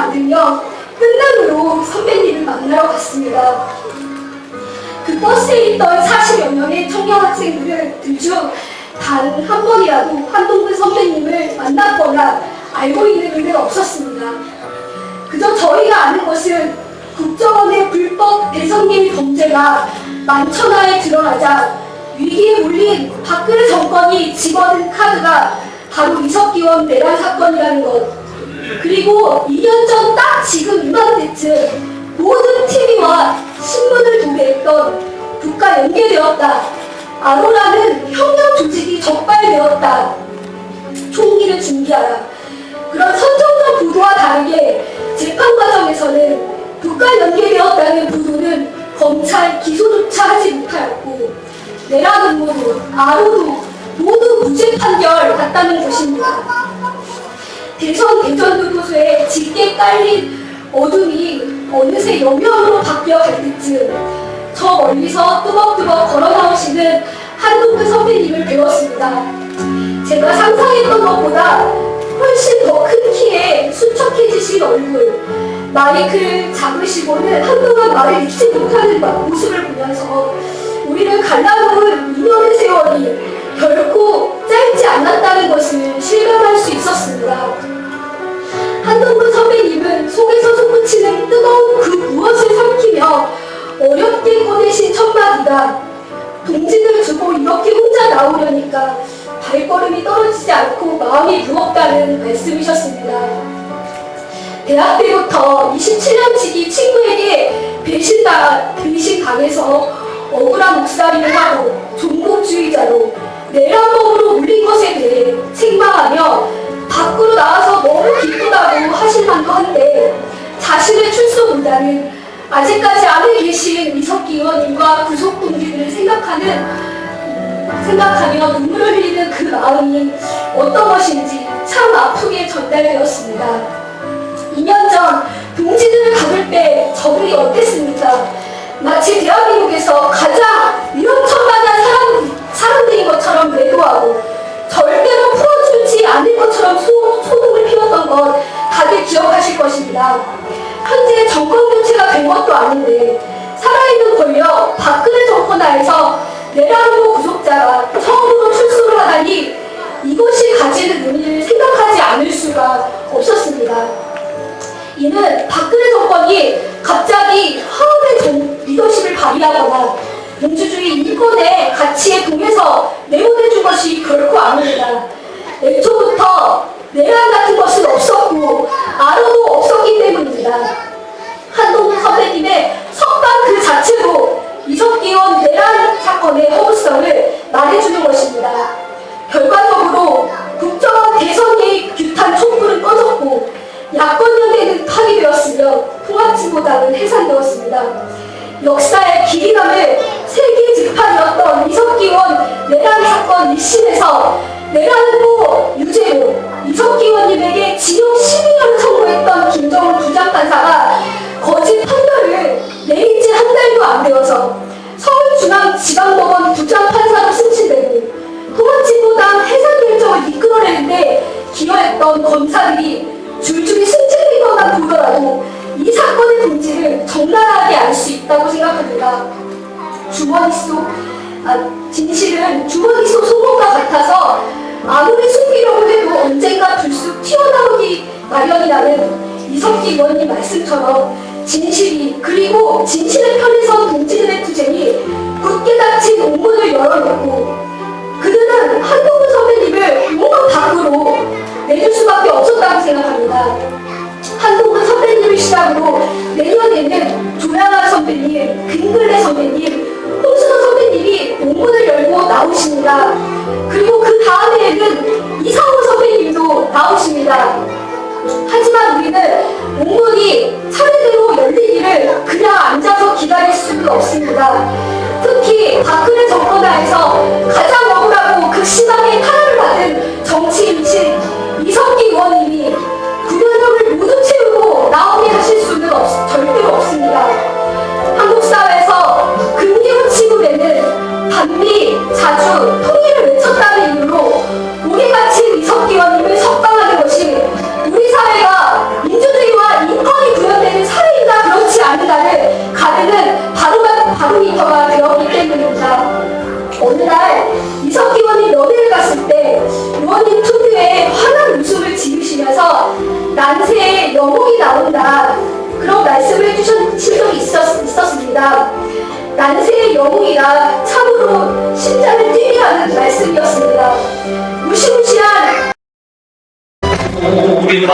만들며 끝남으로 선배님을 만나러 갔습니다. 그 버스에 있던 40여 명의 청년 학생들을 중 단 한 번이라도 한동근 선배님을 만났거나 알고 있는 일은 없었습니다. 그저 저희가 아는 것은 국정원의 불법 대선개입 범죄가 만천하에 드러나자 위기에 몰린 박근혜 정권이 집어든 카드가 바로 이석기원 내란 사건이라는 것, 그리고 2년 전 딱 지금 이맘때쯤 모든 TV와 신문을 도배했던 북과 연계되었다, 아로라는 혁명 조직이 적발되었다, 총기를 준비하라, 그런 선정적 보도와 다르게 재판 과정에서는 북과 연계되었다는 보도는 검찰 기소조차 하지 못하였고 내란 음모도 아로도 모두 무죄 판결 같다는 것입니다. 대선 대전교도소에 짙게 깔린 어둠이 어느새 여명으로 바뀌어 갈 때쯤 저 멀리서 뚜벅뚜벅 걸어 나오시는 한동근 선배님을 배웠습니다. 제가 상상했던 것보다 훨씬 더 큰 키에 수척해지신 얼굴, 마이크를 잡으시고는 한동안 말을 잊지 못하는 모습을 보면서 우리를 갈라놓은 2년의 세월이 결코 짧지 않았다는 것을 실감할 수 있었습니다. 한동근 선배님은 속에서 솟구치는 뜨거운 그 무엇을 삼키며 어렵게 꺼내신 첫 마디가 동지들 두고 이렇게 혼자 나오려니까 발걸음이 떨어지지 않고 마음이 무겁다는 말씀이셨습니다. 대학 때부터 27년치기 친구에게 배신당해서 억울한 목살이를 하고 종북주의자로 내란범으로 울린 것에 대해 책망하며 밖으로 나와서 너무 기쁘다고 하실 만도 한데 자신의 출소보다는 아직까지 안에 계신 이석기 의원님과 구속 동지들을 생각하며 눈물을 흘리는 그 마음이 어떤 것인지 참 아프게 전달되었습니다. 2년 전 동지들을 가둘 때 저들이 어땠습니까? 마치 대한민국에서 가장 위험천만한 사람들인 것처럼 매도하고 절대로 풀어주지 않을 것처럼 소동을 피웠던 것 다들 기억하실 것입니다. 현재 정권 교체가 된 것도 아닌데 살아있는 권력 박근혜 정권 하에서 내란 후보 구속자가 처음으로 출소를 하다니 이것이 가지는 의미를 생각하지 않을 수가 없었습니다. 이는 박근혜 정권이 갑자기 화합의 리더십을 발휘하거나 민주주의 인권의 가치에 동해서 내보내준 것이 결코 아닙니다. 애초부터 내란 같은 것은 없었고 아로도 없었기 때문입니다. 한동근 선배님의 석방 그 자체로 이석기 의원 내란 사건의 허구성을 말해주는 것입니다. 결과적으로 국정원 대선 개입 규탄 촛불은 꺼졌고 야권연대는 파기되었으며 통합진보당은 해산되었습니다. 역사의 길이감을 세계 재판이었던 이석기 의원 내란 사건 1심에서 내란 후보 유죄로 이석기 의원님에게 징역 12년을 선고했던 김정은 부장판사가 거짓 판결을 내린 지 한 달도 안 되어서 서울중앙지방법원 부장판사로 승진되고 통합진보당 해산 결정을 이끌어내는데 기여했던 검사들이 줄줄이 승진된 것만 보더라도 이 사건의 본질을 적나라하게 알 수 있다고 생각합니다. 진실은 주머니 속 속옷과 같아서 아무리 숨기려고 해도 언젠가 불쑥 튀어나오기 마련이라는 이석기 의원님 말씀처럼 진실이, 그리고 진실의 편에 선 동지들의 투쟁이 굳게 닫힌 옥문을 열어놓고 그들은 한동근 선배님을 뭔가 밖으로 내줄 수밖에 없었다고 생각합니다. 한동근 선배님을 시작으로 내년에는 조양한 선배님, 김근래 선배님, 홍순호 선배님이 옥문을 열고 나오십니다. 그리고 그 다음에는 이상호 선배님도 나오십니다. 하지만 우리는 옥문이 차례대로 열리기를 그냥 앉아서 기다릴 수는 없습니다. 특히 박근혜 정권 하에서 가장 억울하고 극심하게 탄압을 받은 정치인이신 이석기 의원님이 9년을 모두 채우고 나오게 하실 수는 절대로 없습니다. 한국 사회에서 금기로 치부되는 반미, 자주, 통일을 외쳤다는 이유로 오래 갇힌 이석기 의원님을 석방하는 것이 우리 사회가 민주주의와 만세에 영웅이 나온다. 그런 말씀을 해주신 적이 있었습니다. 난세의 영웅이라 참으로 심장을 뛰게 하는 말씀이었습니다. 무시무시한 우리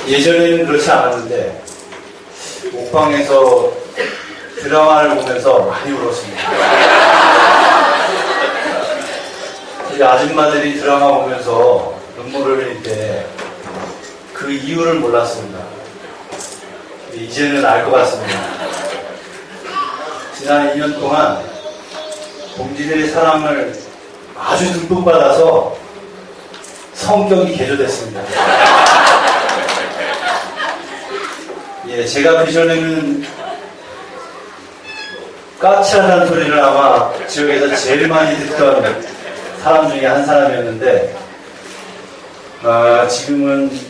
예전에는 그렇지 않았는데 옥방에서 드라마를 보면서 많이 울었습니다. 우리 아줌마들이 드라마 보면서 눈물을 흘릴 때 그 이유를 몰랐습니다. 이제는 알 것 같습니다. 지난 2년 동안 동지들의 사랑을 아주 듬뿍 받아서 성격이 개조됐습니다. 예, 제가 그전에는 까칠하다는 소리를 아마 지역에서 제일 많이 듣던 사람 중에 한 사람이었는데, 지금은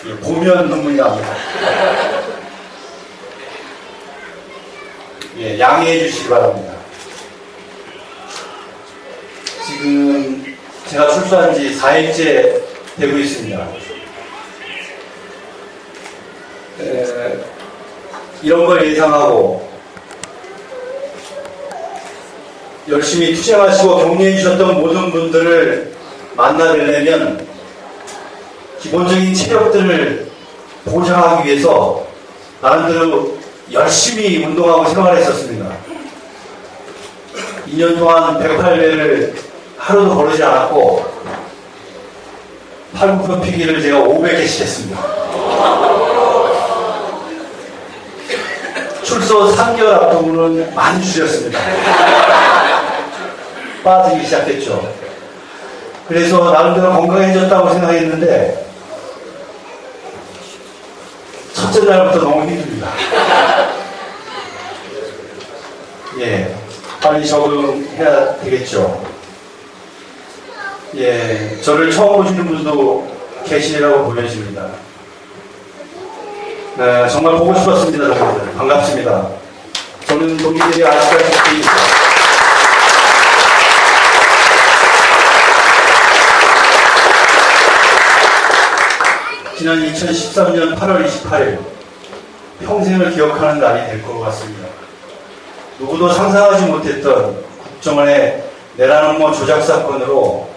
예, 보면 눈물이 납니다. 예, 양해해 주시기 바랍니다. 지금 제가 출소한 지 4일째 되고 있습니다. 이런 걸 예상하고 열심히 투쟁하시고 격려해 주셨던 모든 분들을 만나뵈려면 기본적인 체력들을 보장하기 위해서 나름대로 열심히 운동하고 생활했었습니다. 2년 동안 108배를 하루도 거르지 않았고 팔굽혀펴기를 제가 500개씩 했습니다. 출소 3개월 앞두고는 많이 줄였습니다. 빠지기 시작했죠. 그래서 나름대로 건강해졌다고 생각했는데 첫째 날부터 너무 힘듭니다. 예, 빨리 적응해야 되겠죠. 예, 저를 처음 보시는 분도 계시라고 보여집니다. 네, 정말 보고 싶었습니다, 여러분들. 반갑습니다. 저는 동기들이 아시다시피 지난 2013년 8월 28일 평생을 기억하는 날이 될 것 같습니다. 누구도 상상하지 못했던 국정원의 내란음모 조작 사건으로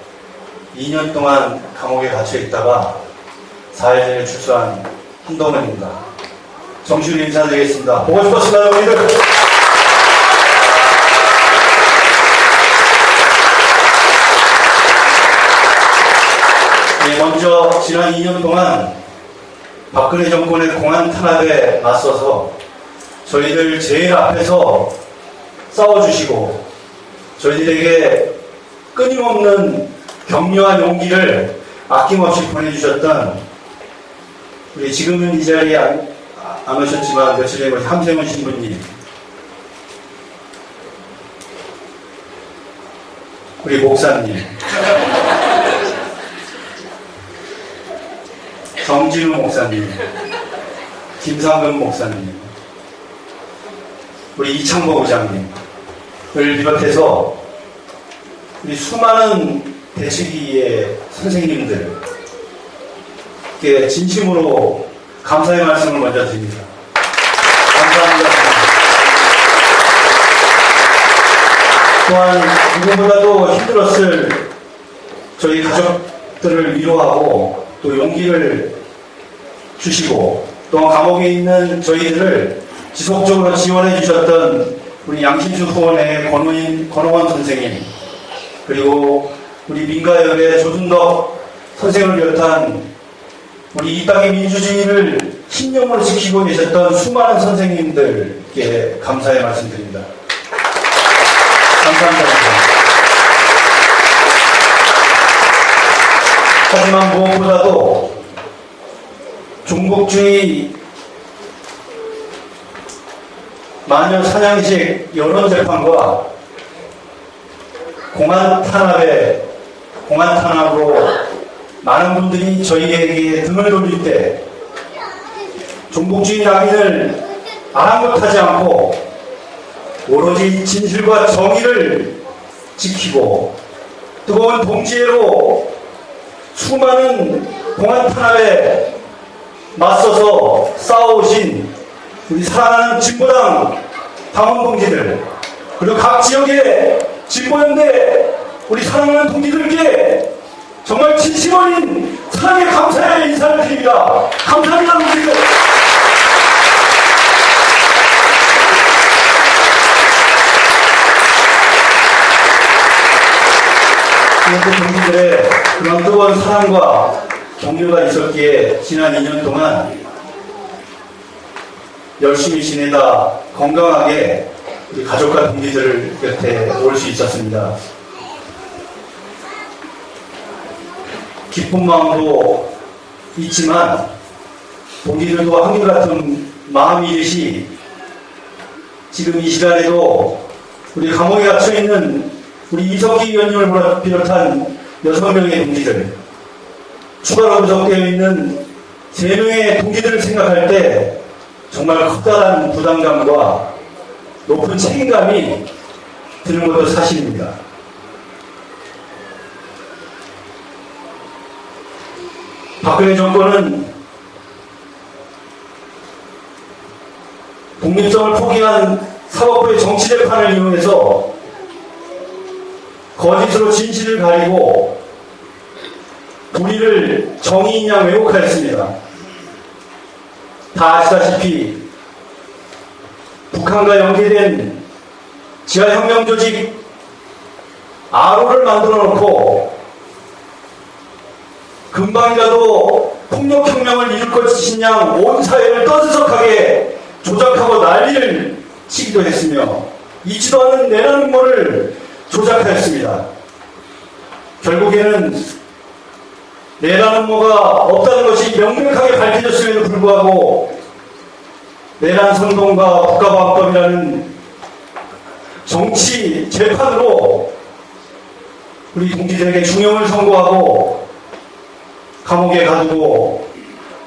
2년 동안 감옥에 갇혀 있다가 4일 전에 출소한 한동훈입니다. 정식으로 인사드리겠습니다. 보고 싶었습니다, 여러분들. 네, 먼저 지난 2년 동안 박근혜 정권의 공안 탄압에 맞서서 저희들 제일 앞에서 싸워주시고 저희들에게 끊임없는 격려와 용기를 아낌없이 보내주셨던 우리 지금은 이 자리에 안 오셨지만 며칠 전에 우리 함세훈 신부님, 우리 목사님, 정진우 목사님, 김상근 목사님, 우리 이창모 부장님을 비롯해서 우리 수많은 대치기의 선생님들 께 진심으로 감사의 말씀을 먼저 드립니다. 감사합니다. 또한 누구보다도 힘들었을 저희 가족들을 위로하고 또 용기를 주시고 또 감옥에 있는 저희들을 지속적으로 지원해 주셨던 우리 양심수 후원의 권호원 선생님, 그리고 우리 민가협의 조준덕 선생을 비롯한 우리 이 땅의 민주주의를 신념으로 지키고 계셨던 수많은 선생님들께 감사의 말씀드립니다. 감사합니다. 하지만 무엇보다도 종북주의 마녀 사냥식 여론재판과 공안 탄압으로 많은 분들이 저희에게 등을 돌릴 때 종북주의 낙인을 아랑곳하지 않고 오로지 진실과 정의를 지키고 뜨거운 동지애로 수많은 공안 탄압에 맞서서 싸워오신 우리 사랑하는 진보당 당원 동지들, 그리고 각 지역의 진보연대 우리 사랑하는 동지들께 정말 진심 어린 사랑의 감사의 인사를 드립니다. 감사합니다, 동지들. 그런데 동지들의 그런 뜨거운 사랑과 격려가 있었기에 지난 2년 동안 열심히 지내다 건강하게 우리 가족과 동지들 곁에 올 수 있었습니다. 기쁜 마음도 있지만 동지들도 한결같은 마음이듯이 지금 이 시간에도 우리 감옥에 갇혀있는 우리 이석기 위원님을 비롯한 6명의 동지들, 추가로 구속되어 있는 3명의 동지들을 생각할 때 정말 커다란 부담감과 높은 책임감이 드는 것도 사실입니다. 박근혜 정권은 독립성을 포기한 사법부의 정치재판을 이용해서 거짓으로 진실을 가리고 우리를 정의인 양 왜곡하였습니다. 다 아시다시피 북한과 연계된 지하혁명 조직 아로를 만들어 놓고 금방이라도 폭력혁명을 이룰 것이신 양 온 사회를 떠들썩하게 조작하고 난리를 치기도 했으며 있지도 않은 내란 음모를 조작하였습니다. 결국에는 내란 음모가 없다는 것이 명백하게 밝혀졌음에도 불구하고 내란 선동과 국가보안법이라는 정치 재판으로 우리 동지들에게 중형을 선고하고 감옥에 가두고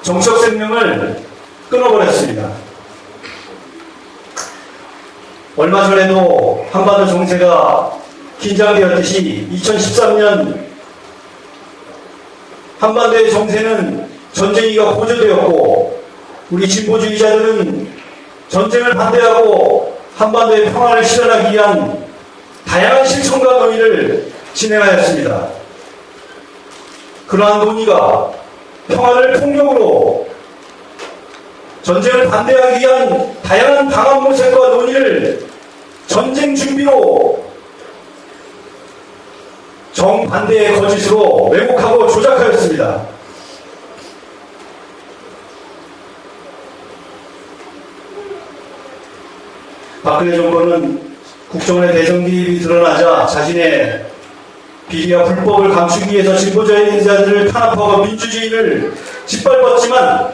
정치적 생명을 끊어버렸습니다. 얼마 전에도 한반도 정세가 긴장되었듯이 2013년 한반도의 정세는 전쟁이가 고조되었고 우리 진보주의자들은 전쟁을 반대하고 한반도의 평화를 실현하기 위한 다양한 실천과 논의를 진행하였습니다. 그러한 논의가 평화를 폭력으로 전쟁을 반대하기 위한 다양한 방안 모색과 논의를 전쟁 준비로 정반대의 거짓으로 왜곡하고 조작하였습니다. 박근혜 정권은 국정원의 대정 개입이 드러나자 자신의 비리와 불법을 감추기 위해서 진보주의자들을 탄압하고 민주주의를 짓밟았지만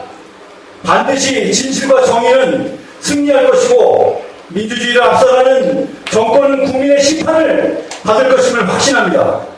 반드시 진실과 정의는 승리할 것이고 민주주의를 앞서가는 정권은 국민의 심판을 받을 것임을 확신합니다.